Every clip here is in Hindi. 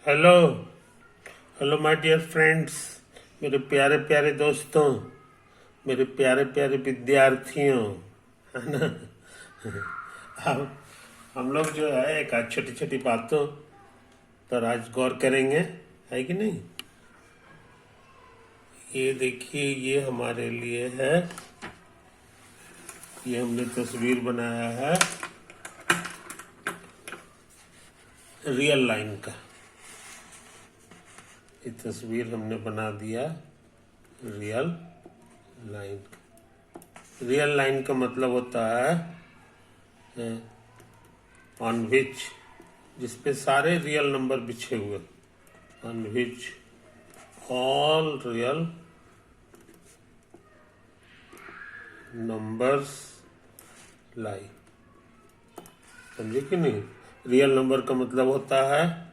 Hello hello my dear friends, मेरे प्यारे प्यारे दोस्तों, मेरे प्यारे प्यारे विद्यार्थियों, है ना। हम लोग जो है एक आज छोटी छोटी बातों पर आज गौर करेंगे, है कि नहीं। ये देखिए, ये हमारे लिए है, ये हमने तस्वीर बनाया है रियल लाइन का। ये तस्वीर हमने बना दिया रियल लाइन का। रियल लाइन का मतलब होता है ऑन विच, जिसपे सारे रियल नंबर बिछे हुए, on which all real numbers lie. समझे कि नहीं। रियल नंबर का मतलब होता है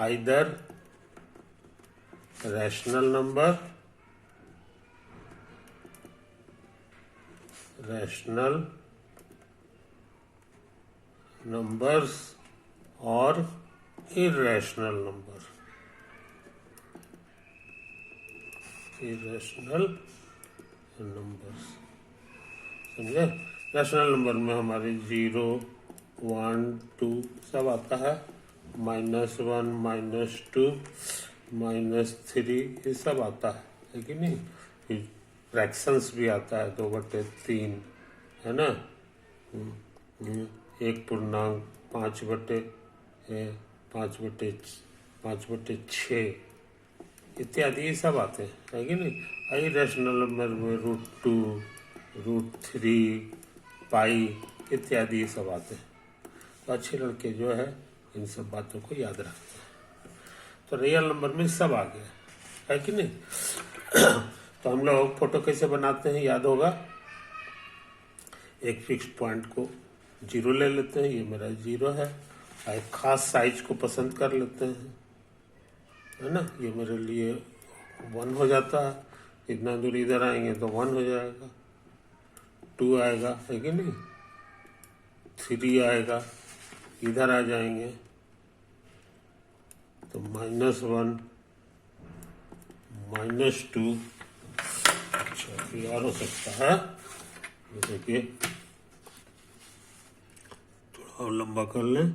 either rational number, rational numbers और इरेशनल नंबर, इरेशनल नंबर्स। समझे। रैशनल नंबर में हमारे 0, 1, 2 सब आता है, -1, -2, -3 ये सब आता है कि नहीं। फिर फ्रैक्शंस भी आता है, 2/3, है ना। 1 पूर्णांक 5/6 इत्यादि ये सब आते हैं, है कि नहीं। इरेशनल नंबर में √2, √3, पाई इत्यादि ये सब आते हैं। तो अच्छे लड़के जो है इन सब बातों को याद रखते हैं। तो रियल नंबर में सब आ गया, है कि नहीं। तो हम लोग फोटो कैसे बनाते हैं याद होगा। एक फिक्स पॉइंट को 0 ले लेते हैं, ये मेरा 0 है। एक खास साइज को पसंद कर लेते हैं, है ना। ये मेरे लिए 1 हो जाता है। इतना दूर इधर आएंगे तो 1 हो जाएगा, 2 आएगा, है कि नहीं, 3 आएगा। इधर आ जाएंगे तो -1, -2। अच्छा, फिर और हो सकता है, जैसे कि थोड़ा और लंबा कर लें,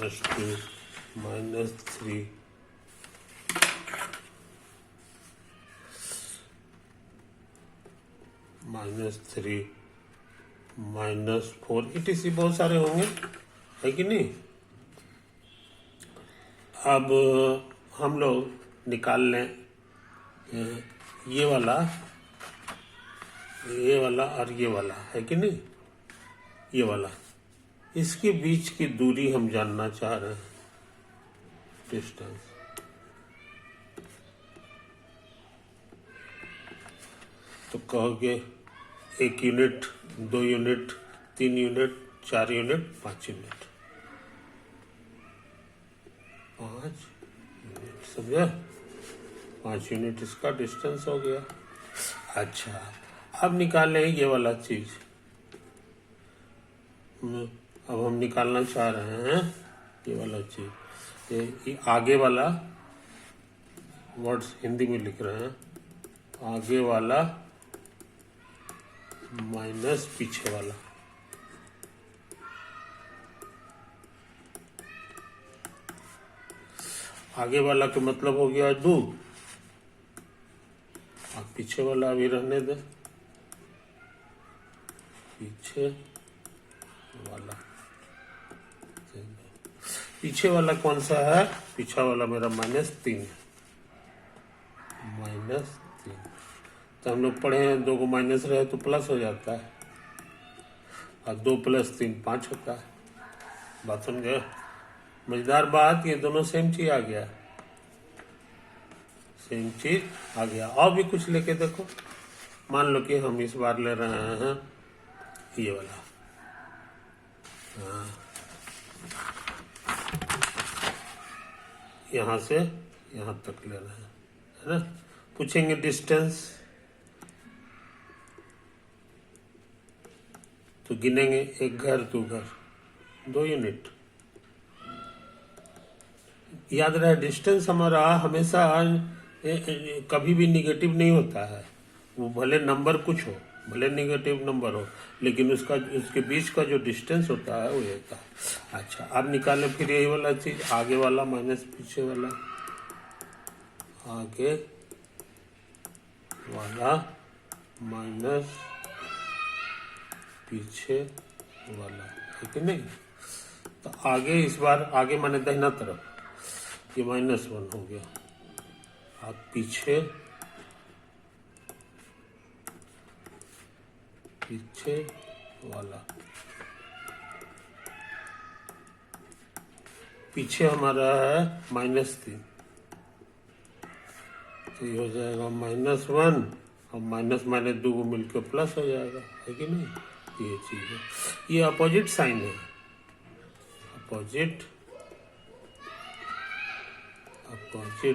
-2, -3, -3, -4 इटीसी बहुत सारे होंगे, है कि नहीं। अब हम लोग निकाल लें ये वाला और ये वाला, है कि नहीं। ये वाला, इसके बीच की दूरी हम जानना चाह रहे हैं, डिस्टेंस। तो कहोगे 1 unit, 2 unit, 3 unit, 4 unit, 5 unit. 5 unit, समझे। 5 यूनिट इसका डिस्टेंस हो गया। अच्छा, अब निकालें ये वाला चीज। अब हम निकालना चाह रहे हैं ये वाला चीज। ये आगे वाला वर्ड्स हिंदी में लिख रहे हैं, आगे वाला माइनस पीछे वाला। आगे वाला का मतलब हो गया 2, अब पीछे वाला अभी रहने दे, पीछे वाला। पीछे वाला कौन सा है, पीछा वाला मेरा -3, -3। तो हम लोग पढ़े हैं 2 को माइनस रहे तो प्लस हो जाता है, और 2 + 3 5 होता है। बात समझे। मजेदार बात, ये दोनों सेम चीज आ गया, सेम चीज आ गया। और भी कुछ लेके देखो। मान लो कि हम इस बार ले रहे हैं ये वाला, हाँ यहाँ से यहाँ तक लेना है ना। पूछेंगे डिस्टेंस, तो गिनेंगे, एक घर 2 घर 2 यूनिट। याद रहे डिस्टेंस हमारा हमेशा कभी भी निगेटिव नहीं होता है। वो भले नंबर कुछ हो, भले निगेटिव नंबर हो, लेकिन उसके बीच का जो डिस्टेंस होता है वो होता है। अच्छा, अब निकालें फिर यही वाला चीज, आगे वाला माइनस पीछे वाला, आगे वाला माइनस पीछे वाला, है कि नहीं। तो आगे, इस बार आगे माने दाहिना तरफ, ये -1 हो गया। अब पीछे वाला, पीछे हमारा है -3, तो ये हो जाएगा -1 और माइनस -2 को मिलकर प्लस हो जाएगा, है कि नहीं। ये चीज है, ये अपोजिट साइन है, अपोजिट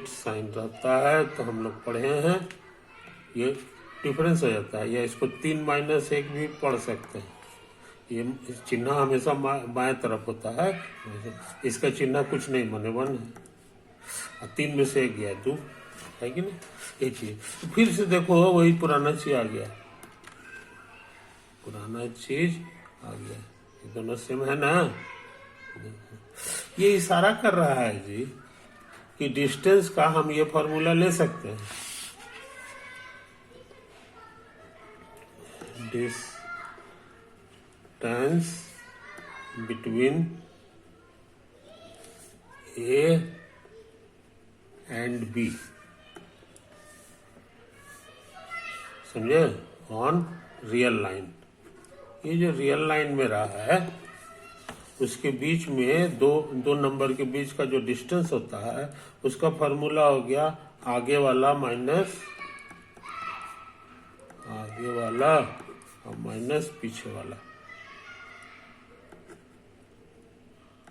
साइन रहता है तो हम लोग पढ़े हैं, ये डिफरेंस हो जाता है। या इसको 3 - 1 भी पढ़ सकते हैं। ये चिन्ह हमेशा बाएं तरफ होता है, इसका चिन्ह कुछ नहीं बने 1 है, और 3 में से 1 गया 2, है कि नहीं। ये चीज तो फिर से देखो वही पुराना चीज आ गया, ये दोनों सेम है ना। ये इशारा कर रहा है जी कि डिस्टेंस का हम ये फॉर्मूला ले सकते हैं, distance between A and B, समझे, ऑन रियल लाइन। ये जो रियल लाइन में रहा है उसके बीच में दो नंबर के बीच का जो डिस्टेंस होता है उसका फॉर्मूला हो गया आगे वाला और माइनस पीछे वाला,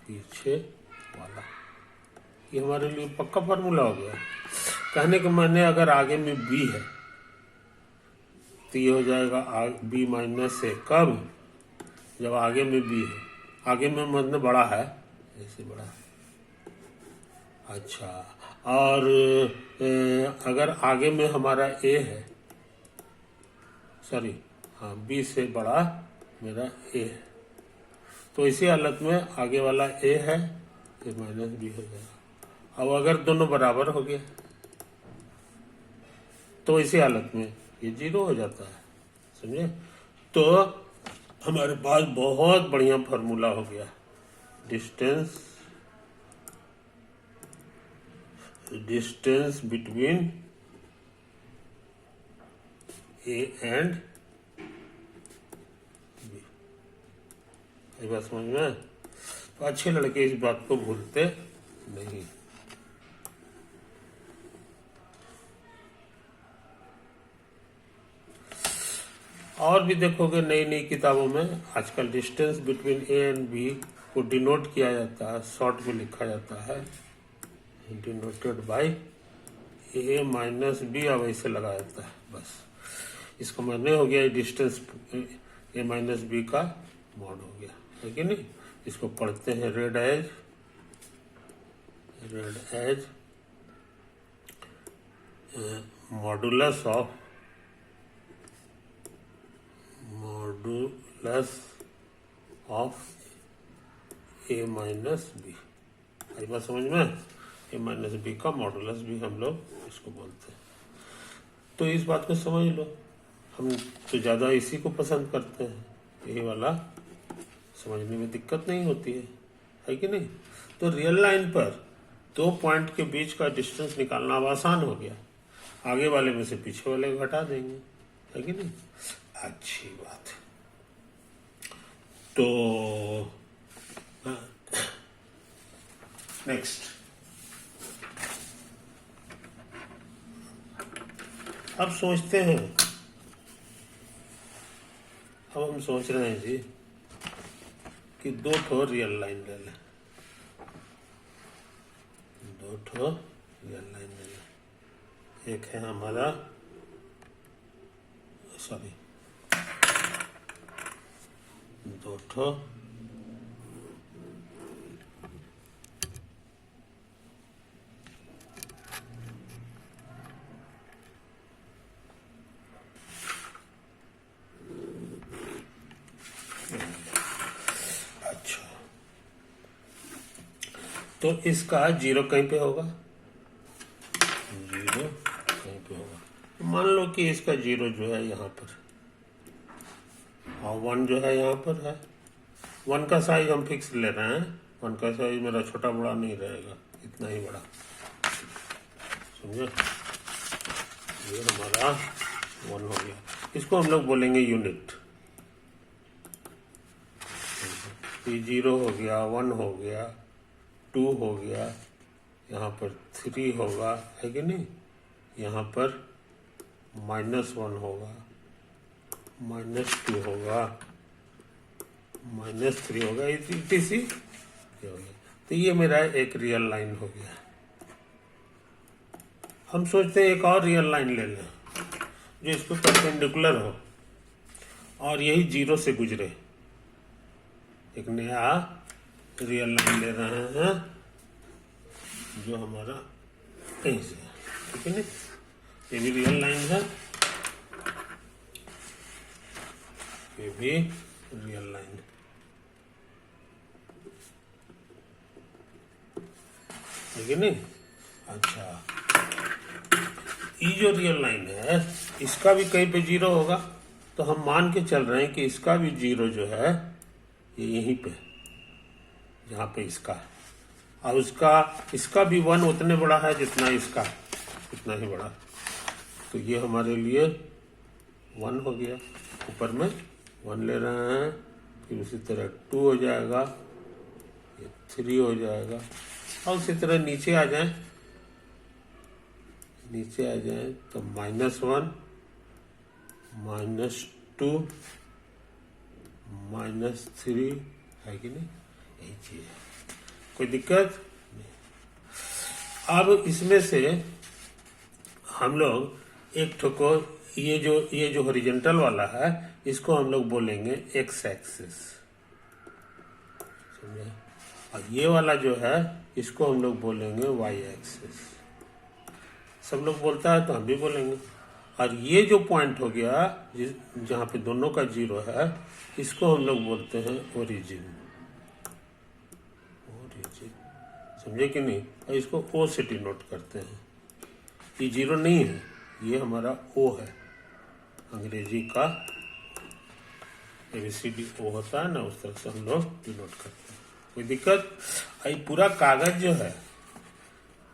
ये हमारे लिए पक्का फॉर्मूला हो गया। कहने के माने अगर आगे में बी है तो ये हो जाएगा बी -a, कब, जब आगे में बी है, आगे में मतलब बड़ा है, ऐसे बड़ा है। अच्छा, और अगर आगे में हमारा ए है, सॉरी हाँ, बी से बड़ा मेरा ए है, तो इसी हालत में आगे वाला ए है तो -b हो जाएगा। अब अगर दोनों बराबर हो गया तो इसी हालत में ये 0 हो जाता है, समझे। तो हमारे पास बहुत बढ़िया फॉर्मूला हो गया, distance between A and B. ये बात समझ में, तो अच्छे लड़के इस बात को भूलते नहीं। और भी देखोगे नई नई किताबों में आजकल distance between A and B को डिनोट किया जाता है, शॉर्ट में लिखा जाता है, डिनोटेड बाय ए -b, अब ऐसे लगा जाता है, बस इसका माने हो गया डिस्टेंस ए -b का मॉड हो गया, है कि नहीं। इसको पढ़ते हैं read as modulus of A -b। आई बात समझ में, ए -b का मॉडुलस भी हम लोग इसको बोलते हैं। तो इस बात को समझ लो, हम तो ज्यादा इसी को पसंद करते हैं, यही वाला समझने में दिक्कत नहीं होती है कि नहीं। तो रियल लाइन पर 2 पॉइंट के बीच का डिस्टेंस निकालना अब आसान हो गया, आगे वाले में से पीछे वाले को घटा देंगे, है कि नहीं। अच्छी बात। तो नेक्स्ट, अब सोचते हैं, अब हम सोच रहे हैं जी कि 2 ठो रियल लाइन ले लें, 2 दो ठो रियल लाइन ले लें। एक है हमारा, सॉरी, दो ठो अच्छा, तो इसका जीरो कहीं पे होगा, जीरो कहीं पे होगा। मान लो कि इसका जीरो जो है यहाँ पर, और वन जो है यहाँ पर है। वन का साइज हम फिक्स ले रहे हैं, वन का साइज मेरा छोटा बड़ा नहीं रहेगा, इतना ही बड़ा, समझे। ये हमारा वन हो गया, इसको हम लोग बोलेंगे यूनिट। ये जीरो हो गया, वन हो गया, टू हो गया, यहाँ पर थ्री होगा, है कि नहीं, यहाँ पर माइनस वन होगा, माइनस टू होगा, माइनस थ्री होगा, इसी हो गया। तो ये मेरा एक रियल लाइन हो गया। हम सोचते हैं एक और रियल लाइन ले लें जो इसको परपेंडिकुलर हो और यही जीरो से गुजरे। एक नया रियल लाइन ले रहे हैं जो हमारा कहीं से, ठीक है ना, ये भी रियल लाइन है, ये भी रियल लाइन है, ठीक है नहीं। अच्छा, ये जो रियल लाइन है इसका भी कहीं पे जीरो होगा, तो हम मान के चल रहे हैं कि इसका भी जीरो जो है ये यहीं पे, जहाँ पे इसका है, और उसका, इसका भी वन उतने बड़ा है जितना इसका, इतना ही बड़ा। तो ये हमारे लिए वन हो गया, ऊपर में वन ले रहे हैं, फिर उसी तरह टू हो जाएगा, ये थ्री हो जाएगा, और उसी तरह नीचे आ जाए, नीचे आ जाए तो minus one, minus two, minus three, है कि नहीं, यही चीज है, कोई दिक्कत नहीं। अब इसमें से हम लोग एक ठो को, ये जो हॉरिजॉन्टल वाला है इसको हम लोग बोलेंगे एक्स एक्सिस, समझे, और ये वाला जो है इसको हम लोग बोलेंगे वाई एक्सिस। सब लोग बोलता है तो हम भी बोलेंगे। और ये जो पॉइंट हो गया जहाँ पे दोनों का जीरो है, इसको हम लोग बोलते हैं ओरिजिन, ओरिजिन, समझे कि नहीं। और इसको ओ से डिनोट करते हैं, ये जीरो नहीं है, ये हमारा ओ है, अंग्रेजी का ABCD ओ होता है ना, उस तरह से हम लोग डिनोट करते हैं, कोई दिक्कत। ये पूरा कागज जो है,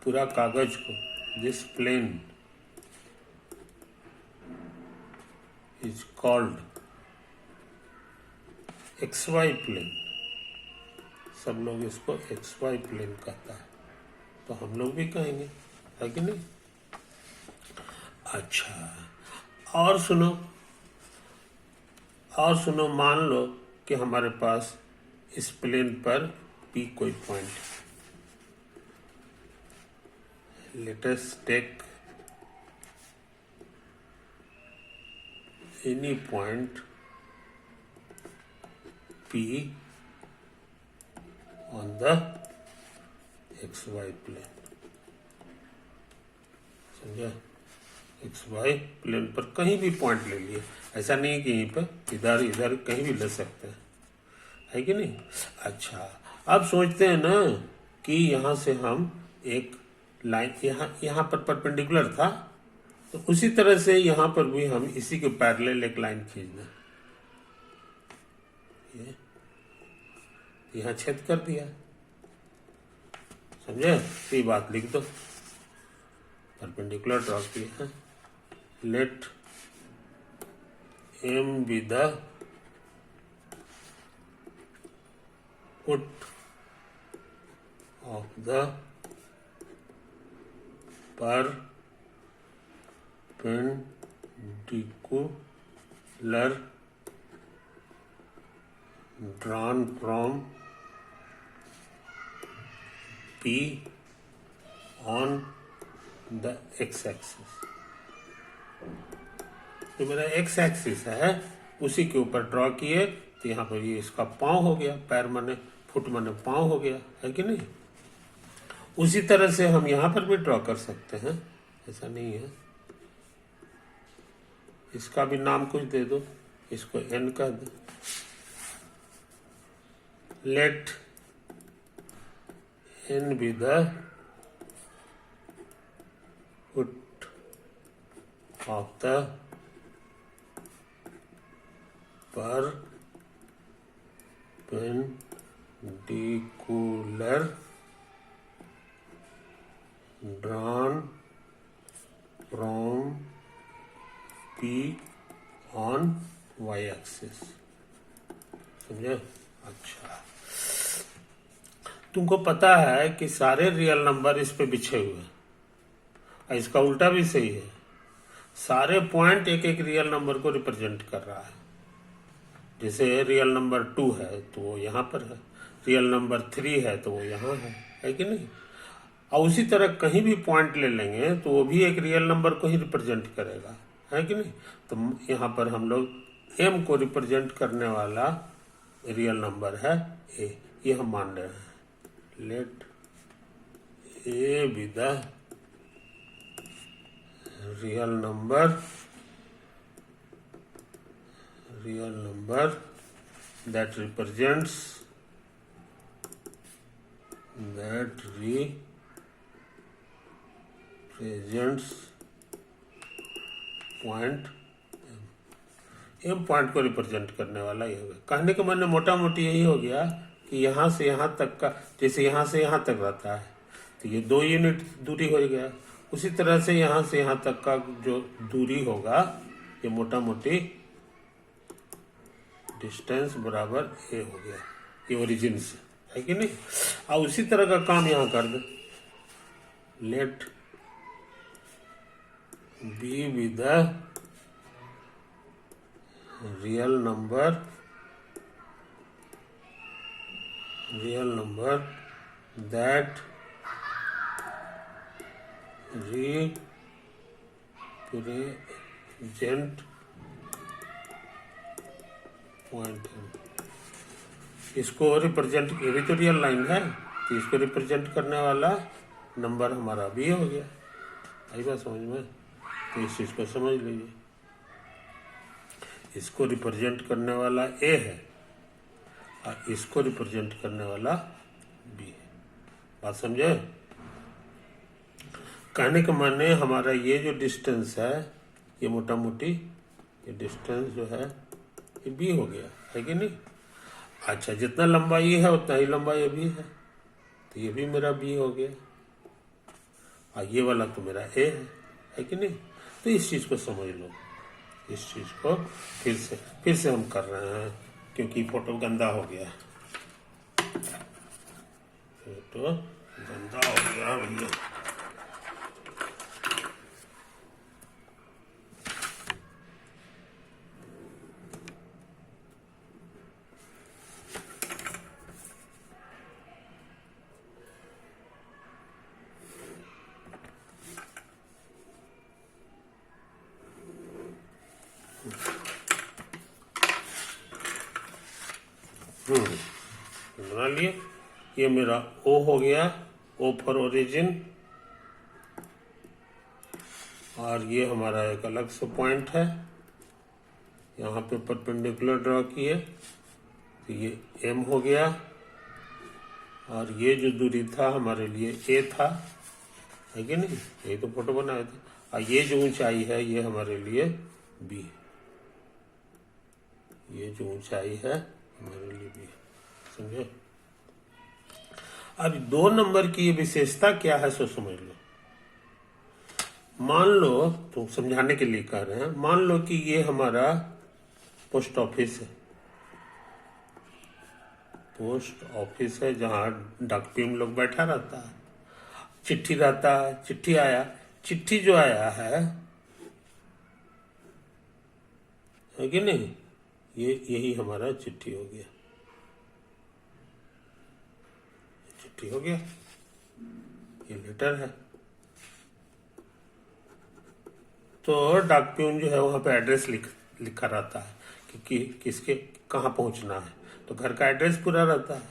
पूरा कागज को, this plane is called XY plane, सब लोग इसको XY प्लेन कहता है, तो हम लोग भी कहेंगे, है कि नहीं। अच्छा, और सुनो, मान लो कि हमारे पास इस प्लेन पर P कोई point, let us take any point P on the XY plane, समझा, XY प्लेन पर कहीं भी पॉइंट ले लिए, ऐसा नहीं कि यहीं पर, इधर इधर कहीं भी ले सकते हैं, है कि नहीं। अच्छा, अब सोचते हैं ना कि यहाँ से हम एक लाइन, यहाँ पर परपेंडिकुलर था, तो उसी तरह से यहाँ पर भी हम इसी के पैरेलल एक लाइन खींचना, ये यहाँ छेद कर दिया, समझे, तो ये बात लिख दो, परपेंडिकुलर ड्रॉ किया है, late M be the foot of the perpendicular drawn from P on the x axis. जो मेरा एक्स एक्सिस है उसी के ऊपर ड्रॉ किए तो यहाँ पर ये इसका पाँव हो गया, पैर माने फुट माने पाँव हो गया, है कि नहीं। उसी तरह से हम यहाँ पर भी ड्रॉ कर सकते हैं, ऐसा नहीं है। इसका भी नाम कुछ दे दो, इसको एन कह दो। Let N be the foot of the perpendicular drawn from P on y axis। समझे? अच्छा, तुमको पता है कि सारे रियल नंबर इस पे बिछे हुए हैं, और इसका उल्टा भी सही है। सारे पॉइंट एक एक रियल नंबर को रिप्रेजेंट कर रहा है। जैसे रियल नंबर 2 है तो वो यहाँ पर है, रियल नंबर 3 है तो वो यहाँ है कि नहीं। और उसी तरह कहीं भी पॉइंट ले लेंगे तो वो भी एक रियल नंबर को ही रिप्रेजेंट करेगा, है कि नहीं। तो यहाँ पर हम लोग m को रिप्रेजेंट करने वाला रियल नंबर है a, ये हम मान रहे हैं। Let a be the real number that represents point m point को रिप्रेजेंट करने वाला ये होगा। कहने का मैंने मोटा मोटी यही हो गया कि यहाँ से यहाँ तक का, जैसे यहाँ से यहाँ तक रहता है तो ये 2 यूनिट दूरी हो गया। उसी तरह से यहाँ तक का जो दूरी होगा ये मोटा मोटी डिस्टेंस बराबर a हो गया, ये ओरिजिन से, है कि नहीं। और उसी तरह का काम यहाँ कर दे। Let b b the real number that represent point. इसको रिप्रेजेंट, ये भी तो रियल लाइन है, तो इसको रिप्रेजेंट करने वाला नंबर हमारा भी हो गया। आई बात समझ में? तो इस चीज को समझ लीजिए, इसको रिप्रेजेंट करने वाला ए है और इसको रिप्रेजेंट करने वाला बी है। बात समझे? कहने का माने हमारा ये जो डिस्टेंस है, ये मोटा मोटी ये डिस्टेंस जो है ये बी हो गया, है कि नहीं। अच्छा, जितना लंबा ये है उतना ही लंबा ये भी है, तो ये भी मेरा बी हो गया। और ये वाला तो मेरा ए है कि नहीं। तो इस चीज को समझ लो, इस चीज को फिर से हम कर रहे हैं, क्योंकि फोटो गंदा हो गया, फोटो गंदा हो गया भैया। बना लिए। ये मेरा O हो गया, O फॉर ओरिजिन, और ये हमारा एक अलग से पॉइंट है, यहाँ पे परपेंडिकुलर ड्रॉ किए तो ये M हो गया, और ये जो दूरी था हमारे लिए A था, है कि नहीं। यही तो फोटो बनाए थे। और ये जो ऊंचाई है ये हमारे लिए B, ये जो ऊंचाई है हमारे लिए B, समझे। अब 2 नंबर की विशेषता क्या है सो समझ लो। मान लो, तो समझाने के लिए कह रहे हैं, मान लो कि ये हमारा पोस्ट ऑफिस है, पोस्ट ऑफिस है जहां डाकपियन लोग बैठा रहता है, चिट्ठी रहता है, चिट्ठी आया, चिट्ठी जो आया है कि नहीं, ये यही हमारा चिट्ठी हो गया, चिट्ठी हो गया, ये लेटर है। तो डाक पियून जो है वहां पे एड्रेस लिखा रहता है कि किसके कहाँ पहुंचना है, तो घर का एड्रेस पूरा रहता है।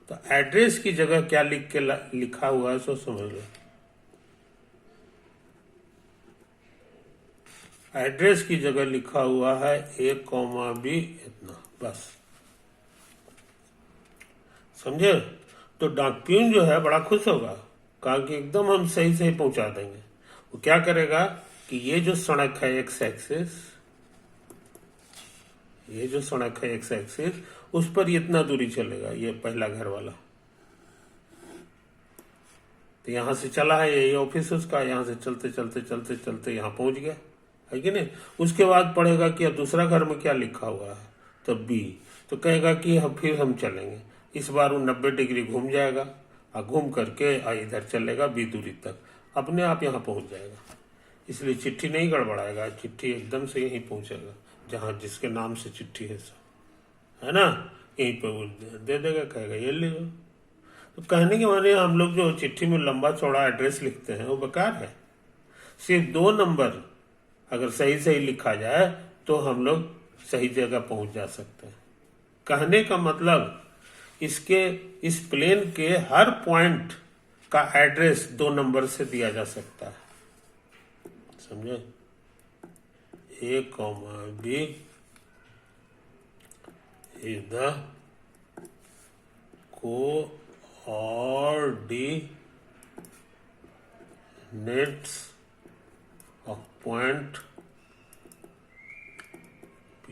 तो एड्रेस की जगह क्या लिखा हुआ है सो समझ लो। एड्रेस की जगह लिखा हुआ है A, B इतना, बस। समझे? तो डाक पियून जो है बड़ा खुश होगा, कहा कि एकदम हम सही सही पहुंचा देंगे। वो क्या करेगा कि ये जो सड़क है एक्स एक्सिस, ये जो सड़क है एक्स एक्सिस, उस पर इतना दूरी चलेगा, ये पहला घर वाला। तो यहां से चला है, यही ऑफिस उसका, यहां से चलते चलते चलते चलते यहां पहुंच गया, है कि नहीं। उसके बाद पढ़ेगा कि अब दूसरा घर में क्या लिखा हुआ है, तो बी। तो कहेगा कि फिर हम चलेंगे। इस बार वो 90 डिग्री घूम जाएगा और घूम करके इधर चलेगा बी दूरी तक, अपने आप यहाँ पहुंच जाएगा। इसलिए चिट्ठी नहीं गड़बड़ाएगा, चिट्ठी एकदम से यहीं पहुंचेगा जहां जिसके नाम से चिट्ठी है सब, है ना। यहीं पे वो दे देगा, कहेगा ये ले लो। तो कहने के माने हम लोग जो चिट्ठी में लंबा चौड़ा एड्रेस लिखते हैं वो बेकार है। सिर्फ 2 नंबर अगर सही सही लिखा जाए तो हम लोग सही जगह पहुंच जा सकते हैं। कहने का मतलब इस प्लेन के हर पॉइंट का एड्रेस 2 नंबर से दिया जा सकता है, समझे। A, B is the coordinates of point P,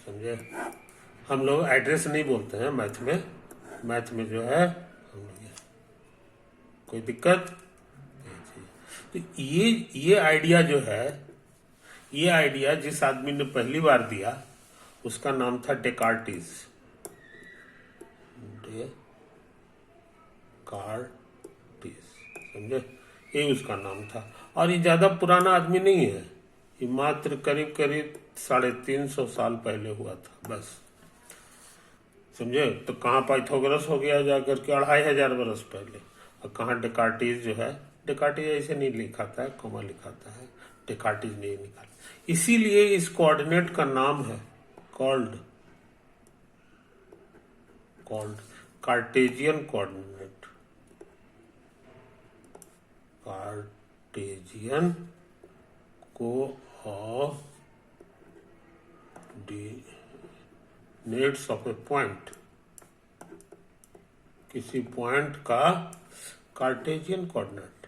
समझे। हम लोग एड्रेस नहीं बोलते हैं मैथ में, मैथ में जो है हम लोग, कोई दिक्कत। तो ये आइडिया जो है, ये आइडिया जिस आदमी ने पहली बार दिया उसका नाम था डेकार्टिस। समझे, ये उसका नाम था। और ये ज्यादा पुराना आदमी नहीं है, ये मात्र करीब करीब 350 साल पहले हुआ था, बस। समझे। तो कहाँ पाइथागोरस हो गया जाकर के 2500 वर्ष पहले, और कहाँ डेकार्टिस जो है, डेकार्टिस ऐसे नहीं लिखाता है, कोमा लिखाता है, डेकार्टिस नहीं लिखा। इसीलिए इस कोऑर्डिनेट का नाम है called Cartesian coordinate, Cartesian coordinates of A point, किसी पॉइंट का कार्टेजियन कोऑर्डिनेट।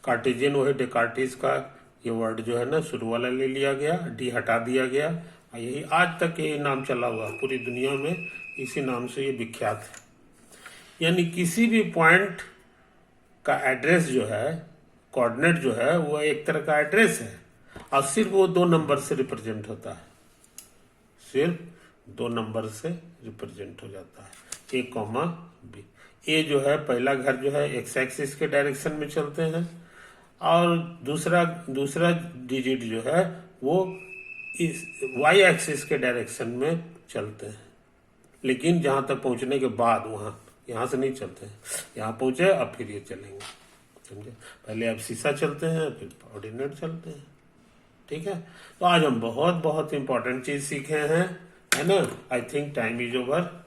कार्टेजियन वो है डेकार्टिस का, ये वर्ड जो है ना शुरू वाला ले लिया गया, डी हटा दिया गया, और यही आज तक यही नाम चला हुआ, पूरी दुनिया में इसी नाम से ये विख्यात है। यानी किसी भी पॉइंट का एड्रेस जो है, कोऑर्डिनेट जो है, वो एक तरह का एड्रेस है, और सिर्फ वो 2 नंबर से रिप्रेजेंट होता है, सिर्फ 2 नंबर से रिप्रेजेंट हो जाता है, A, B। ए जो है पहला घर जो है एक्स एक्सिस के डायरेक्शन में चलते हैं, और दूसरा डिजिट जो है वो इस वाई एक्सिस के डायरेक्शन में चलते हैं। लेकिन जहां तक पहुंचने के बाद यहाँ से नहीं चलते हैं, यहाँ पहुंचे अब फिर ये चलेंगे, समझे। पहले अब शीशा चलते हैं, फिर ऑर्डिनेट चलते हैं, ठीक है। तो आज हम बहुत बहुत इंपॉर्टेंट चीज सीखे हैं, है ना। I think time is over.